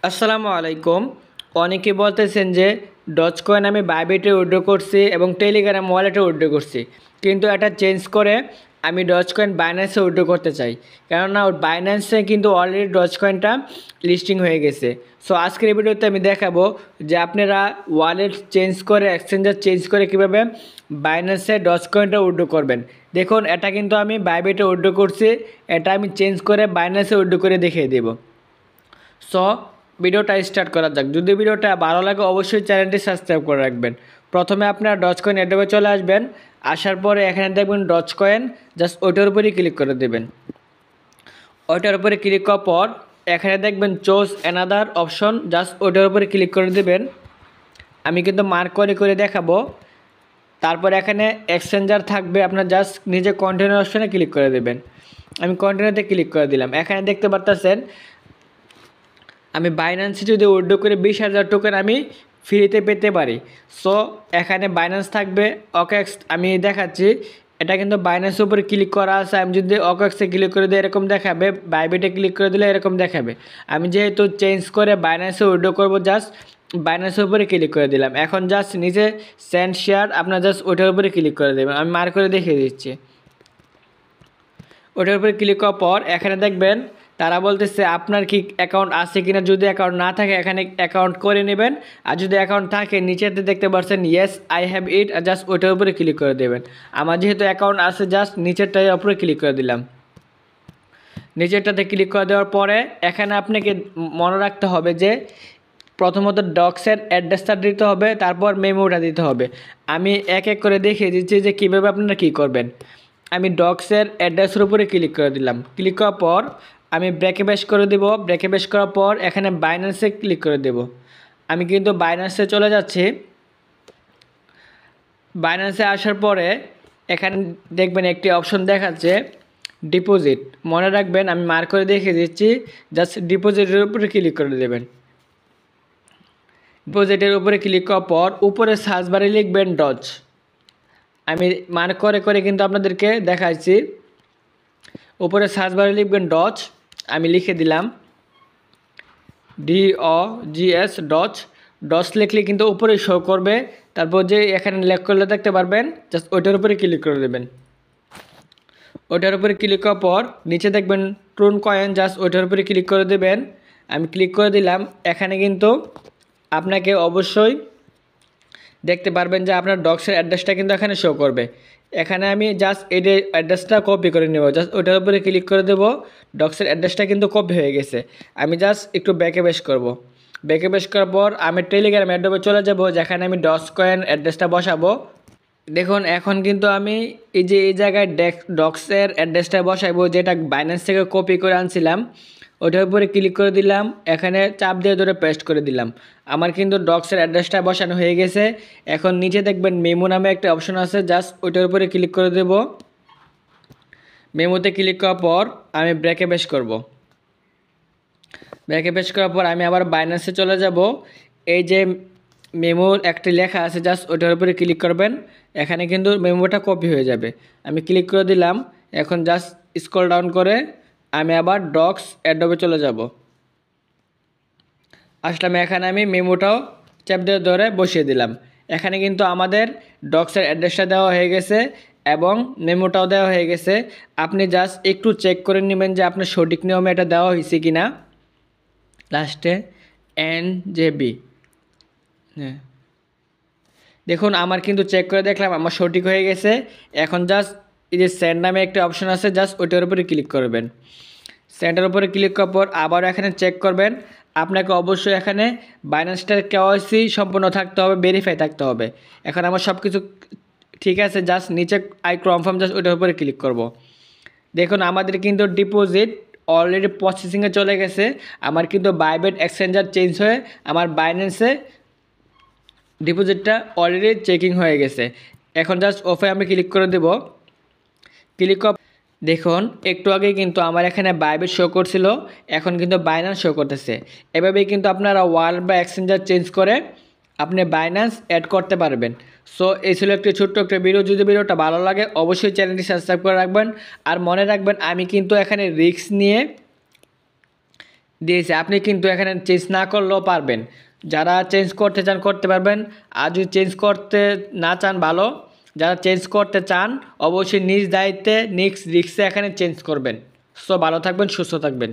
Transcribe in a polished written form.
আসসালামু আলাইকুম। অনেকে বলতেছেন যে ডজ কয়েন আমি বাইবিটে উইথড্র করছি এবং টেলিগ্রাম ওয়ালেটে উইথড্র করছি, কিন্তু এটা চেঞ্জ করে আমি ডজ কয়েন বাইন্যান্সে উইথড্র করতে চাই। কেননা বাইন্যান্সে কিন্তু অলরেডি ডজ কয়েনটা লিস্টিং হয়ে গেছে। সো আজকের এই ভিডিওতে আমি দেখাবো যে আপনারা ওয়ালেট চেঞ্জ করে এক্সচেঞ্জার চেঞ্জ করে কীভাবে বাইন্যান্সে ডজ কয়েনটা উইথড্র করবেন। দেখুন, এটা কিন্তু আমি বাইবিটে উইথড্র করছি, এটা আমি চেঞ্জ করে বাইন্যান্সে উইথড্র করে দেখিয়ে দেবো। সো ভিডিওটা স্টার্ট করা যাক। যদি ভিডিওটা ভালো লাগে অবশ্যই চ্যানেলটি সাবস্ক্রাইব করে রাখবেন। প্রথমে আপনারা ডজ কয়েন অ্যাডবে চলে আসবেন। আসার পরে এখানে দেখবেন ডজ কয়েন, জাস্ট ওইটার উপরেই ক্লিক করে দেবেন। ওইটার উপরে ক্লিক করার পর এখানে দেখবেন চুজ অ্যানাদার অপশন, জাস্ট ওইটার উপরে ক্লিক করে দেবেন। আমি কিন্তু মার্ক করে দেখাবো। তারপর এখানে এক্সচেঞ্জার থাকবে, আপনার জাস্ট নিজে কন্টিনিউ অপশনে ক্লিক করে দেবেন। আমি কন্টিনিউতে ক্লিক করে দিলাম। এখানে দেখতে পারতেছেন আমি বাইন্যান্সে যদি উইথড্র করে 20,000 টোকেন আমি ফ্রিতে পেতে পারি। সো এখানে বাইন্যান্স থাকবে, অকেক্স আমি দেখাচ্ছি। এটা কিন্তু বাইন্যান্সের উপরে ক্লিক করা আছে। আমি যদি অকেক্সে ক্লিক করে দিই এরকম দেখাবে, বাইবিটে ক্লিক করে দিলে এরকম দেখাবে। আমি যেহেতু চেঞ্জ করে বাইন্যান্সে উইথড্র করবো, জাস্ট বাইন্যান্সের উপরে ক্লিক করে দিলাম। এখন জাস্ট নিচে সেন্ড শেয়ার, আপনার জাস্ট ওইটার উপরে ক্লিক করে দেবেন। আমি মার্ক করে দেখিয়ে দিচ্ছি। ওটার উপরে ক্লিক করার পর এখানে দেখবেন তারা বলতেছে আপনার কি অ্যাকাউন্ট আছে কিনা। যদি অ্যাকাউন্ট না থাকে এখানে অ্যাকাউন্ট করে নেবেন, আর যদি অ্যাকাউন্ট থাকে নিচেতে দেখতে পাচ্ছেন ইয়েস আই হ্যাভ ইট, আর জাস্ট ওইটার উপরে ক্লিক করে দেবেন। আমার যেহেতু অ্যাকাউন্ট আছে জাস্ট নিচেরটার উপরে ক্লিক করে দিলাম। নিচেরটাতে ক্লিক করে দেওয়ার পরে এখানে আপনাকে মনে রাখতে হবে যে প্রথমত ডক্সের অ্যাড্রেসটা দিতে হবে, তারপর মেমোটা দিতে হবে। আমি এক এক করে দেখিয়ে দিচ্ছি যে কীভাবে আপনারা কী করবেন। আমি ডক্সের অ্যাড্রেসের উপরে ক্লিক করে দিলাম। ক্লিক করার পর আমি ব্রেকে বেশ করে দেব। ব্রেকে বেশ করার পর এখানে বাইন্যান্সে ক্লিক করে দেব। আমি কিন্তু বাইন্যান্সে চলে যাচ্ছি। বাইন্যান্সে আসার পরে এখানে দেখবেন একটি অপশন দেখাচ্ছে ডিপোজিট। মনে রাখবেন আমি মার্ক করে দেখিয়ে দিচ্ছি, জাস্ট ডিপোজিটের উপরে ক্লিক করে দেবেন। ডিপোজিটের উপরে ক্লিক করার পর উপরে সার্চ বারে লিখবেন ডজ। আমি মার্ক করে কিন্তু আপনাদেরকে দেখাচ্ছি। উপরে সার্চ বারে লিখবেন ডজ, আমি লিখে দিলাম DOGS ডজ। ডজ লিখলে কিন্তু উপরে শো করবে। তারপর যে এখানে লেখ করলে দেখতে পারবেন, জাস্ট ওইটার উপরে ক্লিক করে দেবেন। ওইটার উপরে ক্লিক করার পর নিচে দেখবেন ট্রোন কয়েন, জাস্ট ওইটার উপরে ক্লিক করে দেবেন। আমি ক্লিক করে দিলাম। এখানে কিন্তু আপনাকে অবশ্যই দেখতে পারবেন যে আপনার ডক্সের অ্যাড্রেসটা কিন্তু এখানে শো করবে। এখানে আমি জাস্ট এই অ্যাড্রেসটা কপি করে নেব, জাস্ট ওইটার উপরে ক্লিক করে দেবো। ডক্সের অ্যাড্রেসটা কিন্তু কপি হয়ে গেছে। আমি জাস্ট একটু ব্যাকে বেশ করব। ব্যাকে বেশ করার পর আমি টেলিগ্রাম অ্যাড্রেসে চলে যাব, যেখানে আমি ডজ কয়েন অ্যাড্রেসটা বসাবো। দেখুন এখন কিন্তু আমি এই জায়গায় ডক্সের অ্যাড্রেসটা বসাবো, যেটা বাইন্যান্স থেকে কপি করে আনছিলাম। ওটার উপরে ক্লিক করে দিলাম, এখানে চাপ দিয়ে ধরে পেস্ট করে দিলাম। আমার কিন্তু ডক্সের অ্যাড্রেসটা বসানো হয়ে গেছে। এখন নিচে দেখবেন মেমো নামে একটা অপশন আছে, জাস্ট ওইটার উপরে ক্লিক করে দেব। মেমোতে ক্লিক করার পর আমি ব্রেকে বেশ করব। ব্রেকে বেশ করার পর আমি আবার বাইন্যান্সে চলে যাব। এই যে মেমোর একটি লেখা আছে, জাস্ট ওইটার উপরে ক্লিক করবেন। এখানে কিন্তু মেমোটা কপি হয়ে যাবে। আমি ক্লিক করে দিলাম। এখন জাস্ট স্ক্রল ডাউন করে আমি আবার ডক্স অ্যাডবে চলে যাব। আসলাম, এখানে আমি মেমোটাও চাপ দিয়ে ধরে বসিয়ে দিলাম। এখানে কিন্তু আমাদের ডক্সের অ্যাড্রেসটা দেওয়া হয়ে গেছে এবং মেমোটাও দেওয়া হয়ে গেছে। আপনি জাস্ট একটু চেক করে নেবেন যে আপনার সঠিক নিয়মে এটা দেওয়া হয়েছে কি না। লাস্টে NJB, হ্যাঁ দেখুন আমার কিন্তু চেক করে দেখলাম আমার সঠিক হয়ে গেছে। এখন জাস্ট এই যে সেন্ড নামে একটা অপশন আছে, জাস্ট ওইটার উপরে ক্লিক করবেন। সেন্ডের উপরে ক্লিক করার পর আবার এখানে চেক করবেন। আপনাকে অবশ্যই এখানে বাইন্যান্সটার KYC সম্পূর্ণ থাকতে হবে, ভেরিফাই থাকতে হবে। এখন আমার সব কিছু ঠিক আছে, জাস্ট নিচে আই কনফার্ম, জাস্ট ওইটার উপরে ক্লিক করব। দেখুন আমাদের কিন্তু ডিপোজিট অলরেডি প্রসেসিংয়ে চলে গেছে। আমার কিন্তু বাইবিট এক্সচেঞ্জার চেঞ্জ হয়ে আমার বাইন্যান্সে ডিপোজিটটা অলরেডি চেকিং হয়ে গেছে। এখন জাস্ট অফে আমি ক্লিক করে দেব। ক্লিক কর, দেখুন একটু আগে কিন্তু আমার এখানে বাইবিট শো করছিল, এখন কিন্তু বাইন্যান্স শো করতেছে। এভাবেই কিন্তু আপনারা ওয়ালেট বা এক্সচেঞ্জার চেঞ্জ করে আপনি বাইন্যান্স অ্যাড করতে পারবেন। সো এই ছিল একটি ছোট্ট একটা ভিডিও। যদি ভিডিওটা ভালো লাগে অবশ্যই চ্যানেলটি সাবস্ক্রাইব করে রাখবেন। আর মনে রাখবেন আমি কিন্তু এখানে রিস্ক নিয়ে দিয়েছে, আপনি কিন্তু এখানে চেঞ্জ না করলেও পারবেন। যারা চেঞ্জ করতে চান করতে পারবেন, আর যদি চেঞ্জ করতে না চান ভালো, যারা চেঞ্জ করতে চান অবশ্যই নিজ দায়িত্বে নিজ রিস্কে এখানে চেঞ্জ করবেন। সো ভালো থাকবেন, সুস্থ থাকবেন।